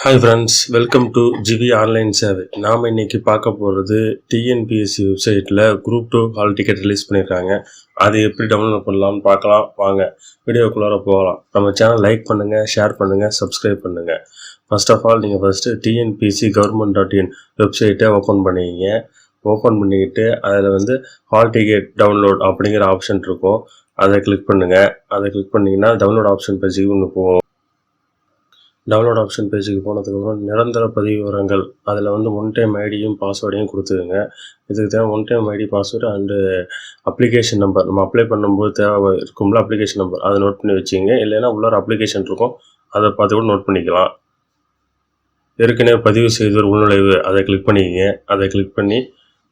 Hi friends, welcome to GV online சேவை. நாம் இன்றைக்கி பார்க்க போகிறது டிஎன்பிஎஸ்சி வெப்சைட்டில் குரூப் 2 ஹால் டிக்கெட் ரிலீஸ் பண்ணியிருக்காங்க. அது எப்படி டவுன்லோட் பண்ணலாம்னு பார்க்கலாம். வாங்க வீடியோக்குள்ளார போகலாம். நம்ம சேனல் லைக் பண்ணுங்கள், ஷேர் பண்ணுங்கள், சப்ஸ்கிரைப் பண்ணுங்கள். ஃபர்ஸ்ட் ஆஃப் ஆல் நீங்கள் ஃபஸ்ட்டு டிஎன்பிஎஸ்சி government.in வெப்சைட்டை ஓப்பன் பண்ணிக்கிங்க. ஓப்பன் பண்ணிக்கிட்டு அதில் ஹால் டிக்கெட் டவுன்லோட் அப்படிங்கிற ஆப்ஷன் இருக்கும். அதை கிளிக் பண்ணுங்கள். அதை கிளிக் பண்ணிங்கன்னா டவுன்லோட் ஆப்ஷன் பேஜுக்கு ஒன்று போகும். டவுன்லோட் ஆப்ஷன் பேஜுக்கு போனதுக்கப்புறம் நிரந்தர பதிவு விவரங்கள் அதில் ஒன் டைம் ஐடியும் பாஸ்வேர்டையும் கொடுத்துருங்க. இதுக்கு தேவை one time ID, password and application number. நம்ம அப்ளை பண்ணும்போது தேவை இருக்கும்ல அப்ளிகேஷன் நம்பர், அதை நோட் பண்ணி வச்சுங்க. இல்லைன்னா உள்ளார அப்ளிகேஷன் இருக்கும், அதை பார்த்து கூட நோட் பண்ணிக்கலாம். ஏற்கனவே பதிவு செய்தோர் உள்நுழைவு அதை கிளிக் பண்ணிக்கிங்க. அதை கிளிக் பண்ணி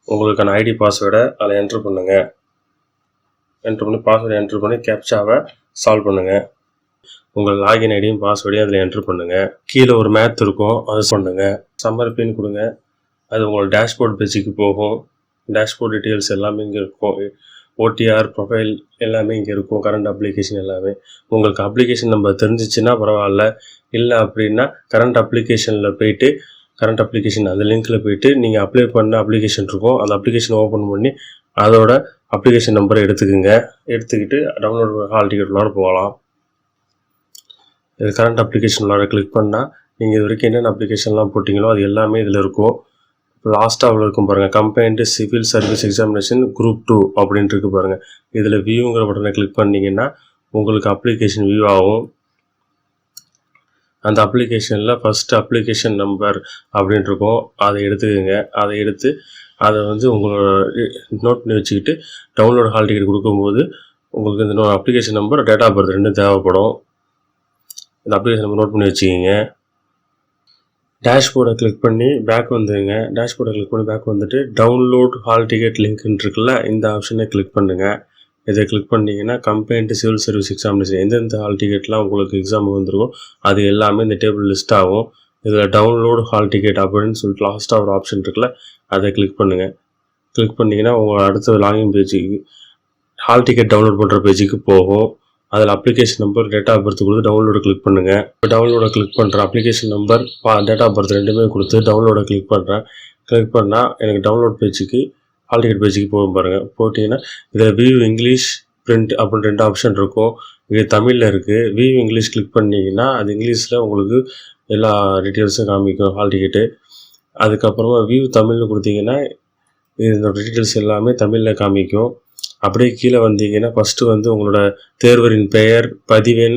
உங்களுக்கான ஐடி பாஸ்வேர்டை அதில் என்ட்ரு பண்ணுங்கள். என்ட்ரு பண்ணி பாஸ்வேர்டை என்ட்ரு பண்ணி கேப்சாவை சால்வ் பண்ணுங்கள். உங்கள் லாகின் ஐடியும் பாஸ்வேர்டையும் அதில் என்ட்ரு பண்ணுங்கள். கீழே ஒரு மேத் இருக்கும், அது பண்ணுங்கள். சம்மர் பின் கொடுங்க. அது உங்களோட டேஷ்போர்ட் பேஜுக்கு போகும். டேஷ்போர்ட் டீட்டெயில்ஸ் எல்லாமே இங்கே இருக்கும். ஓடிஆர் ப்ரொஃபைல் எல்லாமே இங்கே இருக்கும். கரண்ட் அப்ளிகேஷன் எல்லாமே. உங்களுக்கு அப்ளிகேஷன் நம்பர் தெரிஞ்சிச்சுன்னா பரவாயில்ல. இல்லை அப்படின்னா கரண்ட் அப்ளிகேஷனில் போயிட்டு கரண்ட் அப்ளிகேஷன் அந்த லிங்க்கில் போயிட்டு நீங்கள் அப்ளை பண்ண அப்ளிகேஷன் இருக்கும், அந்த அப்ளிகேஷன் ஓப்பன் பண்ணி அதோட அப்ளிகேஷன் நம்பரை எடுத்துக்கோங்க. எடுத்துக்கிட்டு டவுன்லோட் ஹால் டிக்கெட் உள்ளார போகலாம். இது கரண்ட் அப்ளிகேஷன் உள்ளார கிளிக் பண்ணால் நீங்கள் இது வரைக்கும் என்னென்ன அப்ளிகேஷன்லாம் போட்டிங்களோ அது எல்லாமே இதில் இருக்கும். லாஸ்ட்டாக அவ்வளோ இருக்கும் பாருங்கள், combined civil service examination group 2 அப்படின்ட்டு இருக்குது பாருங்கள். இதில் வியூங்கிற பட்டனை கிளிக் பண்ணிங்கன்னா உங்களுக்கு அப்ளிகேஷன் வியூ ஆகும். அந்த அப்ளிகேஷனில் ஃபஸ்ட்டு அப்ளிகேஷன் நம்பர் அப்படின்ட்டு இருக்கும், அதை எடுத்துக்கோங்க. அதை எடுத்து அதை உங்களோட நோட் பண்ணி வச்சுக்கிட்டு டவுன்லோட் ஹால் டிக்கெட் கொடுக்கும்போது உங்களுக்கு இந்த application number, date of birth ரெண்டும் தேவைப்படும். இந்த அப்ளிகேஷன் நம்பர் நோட் பண்ணி வச்சுக்கிங்க. டேஷ்போர்டை கிளிக் பண்ணி பேக் வந்துடுங்க. டேஷ்போர்டை கிளிக் பண்ணி பேக் வந்துட்டு டவுன்லோட் ஹால் டிக்கெட் லிங்க்னு இருக்குல்ல, இந்த ஆப்ஷனை கிளிக் பண்ணுங்கள். இதை கிளிக் பண்ணிங்கன்னா கம்பைன்டு சிவில் சர்வீஸ் எக்ஸாமினேஷன் எந்தெந்த ஹால் டிக்கெட்லாம் உங்களுக்கு எக்ஸாம் வந்துருக்கோ அது எல்லாமே இந்த டேபிள் லிஸ்ட் ஆகும். இதில் டவுன்லோட் ஹால் டிக்கெட் அப்படின்னு சொல்லிட்டு லாஸ்ட்டாக ஒரு ஆப்ஷன் இருக்குல்ல, அதை கிளிக் பண்ணுங்கள். கிளிக் பண்ணிங்கன்னா உங்கள் அடுத்த லாகின் பேஜுக்கு ஹால் டிக்கெட் டவுன்லோட் பண்ணுற பேஜுக்கு போகும். அதில் application number, date of birth கொடுத்து டவுன்லோடை கிளிக் பண்ணுங்கள். இப்போ டவுன்லோடை கிளிக் பண்ணுறேன். Application number, date of birth ரெண்டுமே கொடுத்து டவுன்லோடை கிளிக் பண்ணுறேன். கிளிக் பண்ணால் எனக்கு டவுன்லோட் பேஜுக்கு ஹால் டிக்கெட் பேஜுக்கு போகும் பாருங்கள். போட்டிங்கன்னா இதில் வியூ இங்கிலீஷ் பிரிண்ட் அப்படின்னு 2 ஆப்ஷன் இருக்கும். இது தமிழில் இருக்குது. வியூ இங்கிலீஷ் கிளிக் பண்ணிங்கன்னா அது இங்கிலீஷில் உங்களுக்கு எல்லா டீட்டெயில்ஸும் காமிக்கும் ஹால் டிக்கெட்டு. அதுக்கப்புறமா வியூ தமிழ்னு கொடுத்தீங்கன்னா இந்த டீட்டெயில்ஸ் எல்லாமே தமிழில் காமிக்கும். அப்படியே கீழே வந்தீங்கன்னா ஃபஸ்ட்டு உங்களோட தேர்வரின் பெயர், பதிவெண்,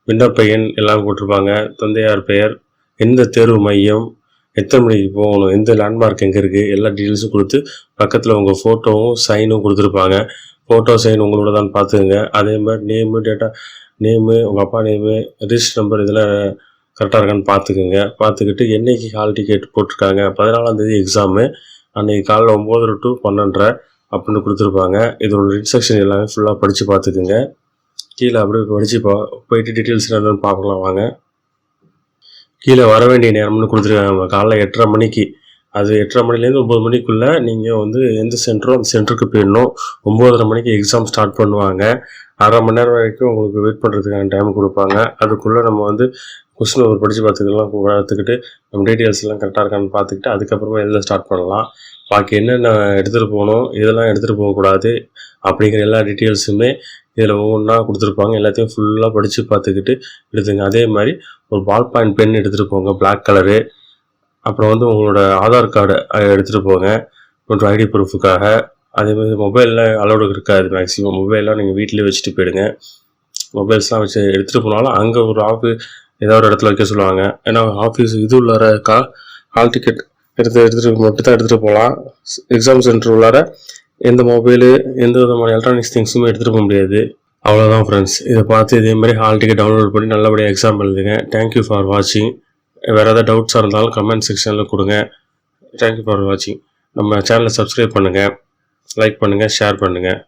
விண்ணப்ப எண் எல்லாம் போட்டிருப்பாங்க. தந்தையார் பெயர், எந்த தேர்வு மையம், எத்தனை மணிக்கு போகணும், எந்த லேண்ட்மார்க் எங்கே இருக்குது, எல்லா டீட்டெயில்ஸும் கொடுத்து பக்கத்தில் உங்கள் ஃபோட்டோவும் சைனும் கொடுத்துருப்பாங்க. ஃபோட்டோ சைன் உங்களோட தான் பார்த்துக்குங்க. அதே மாதிரி நேமு, நேமு, உங்கள் அப்பா நேமு, ரிஜிஸ்டர் நம்பர் இதெல்லாம் கரெக்டாக இருக்கான்னு பார்த்துக்குங்க. பார்த்துக்கிட்டு என்றைக்கு ஹால் டிக்கெட் போட்டிருக்காங்க, 14ஆம் தேதி எக்ஸாமு, அன்றைக்கி காலைல 9 to 12:30 அப்படின்னு கொடுத்துருப்பாங்க. இதோட இன்ஸ்ட்ரக்ஷன் எல்லாமே ஃபுல்லாக படித்து பார்த்துக்குங்க. கீழே அப்படியே படித்து போயிட்டு டீட்டெயில்ஸ் என்னென்னு பார்க்கலாம் வாங்க. கீழே வர வேண்டிய நேரம்னு கொடுத்துருக்காங்க. காலைல 8:30 மணிக்கு. அது 8:30 மணிலேருந்து 9 மணிக்குள்ளே நீங்கள் எந்த சென்டரோ அந்த சென்டருக்கு போயிடணும். 9:30 மணிக்கு எக்ஸாம் ஸ்டார்ட் பண்ணுவாங்க. அரை மணி நேரம் வரைக்கும் உங்களுக்கு வெயிட் பண்ணுறதுக்கான டைம் கொடுப்பாங்க. அதுக்குள்ளே நம்ம கொஸ்டின் பேப்பர் படித்து பார்த்துக்கிட்டு நம்ம டீட்டெயில்ஸ் எல்லாம் கரெக்டாக இருக்கான்னு பார்த்துக்கிட்டு அதுக்கப்புறமா எதில் ஸ்டார்ட் பண்ணலாம். பாக்கி என்னென்ன எடுத்துகிட்டு போகணும், இதெல்லாம் எடுத்துகிட்டு போகக்கூடாது அப்படிங்கிற எல்லா டீட்டெயில்ஸுமே இதில் ஒவ்வொன்றா கொடுத்துருப்பாங்க. எல்லாத்தையும் ஃபுல்லாக படித்து பார்த்துக்கிட்டு எடுத்துங்க. அதே மாதிரி ஒரு பால் பாயிண்ட் பென் எடுத்துகிட்டு போங்க, பிளாக் கலரு. அப்புறம் உங்களோட ஆதார் கார்டு எடுத்துகிட்டு போங்க மற்றும் ஐடி ப்ரூஃபுக்காக. அதேமாதிரி மொபைலில் அலோடு இருக்காது. மேக்ஸிமம் மொபைல்லாம் நீங்கள் வீட்டிலே வச்சுட்டு போயிடுங்க. மொபைல்ஸ்லாம் வச்சு எடுத்துகிட்டு போனாலும் அங்கே ஒரு ஏதாவது ஒரு இடத்துல வைக்க சொல்லுவாங்க. ஏன்னா ஆஃபீஸ் இது உள்ளார ஹால் டிக்கெட் எடுத்துகிட்டு மட்டும் தான் எடுத்துகிட்டு போகலாம். எக்ஸாம் சென்டர் உள்ளார எந்த மொபைலு, எந்த விதமான எலக்ட்ரானிக்ஸ் திங்ஸுமே எடுத்துகிட்டு போக முடியாது. அவ்வளோதான் ஃப்ரெண்ட்ஸ். இதை பார்த்து இதே மாதிரி ஹால் டிக்கெட் டவுன்லோட் பண்ணி நல்லபடியாக எக்ஸாம் எழுதுங்க. தேங்க்யூ ஃபார் வாட்சிங். வேறு ஏதாவது டவுட்ஸாக இருந்தாலும் கமெண்ட் செக்ஷனில் கொடுங்க. தேங்க்யூ ஃபார் வாட்சிங். நம்ம சேனலை சப்ஸ்கிரைப் பண்ணுங்கள், லைக் பண்ணுங்கள், ஷேர் பண்ணுங்கள்.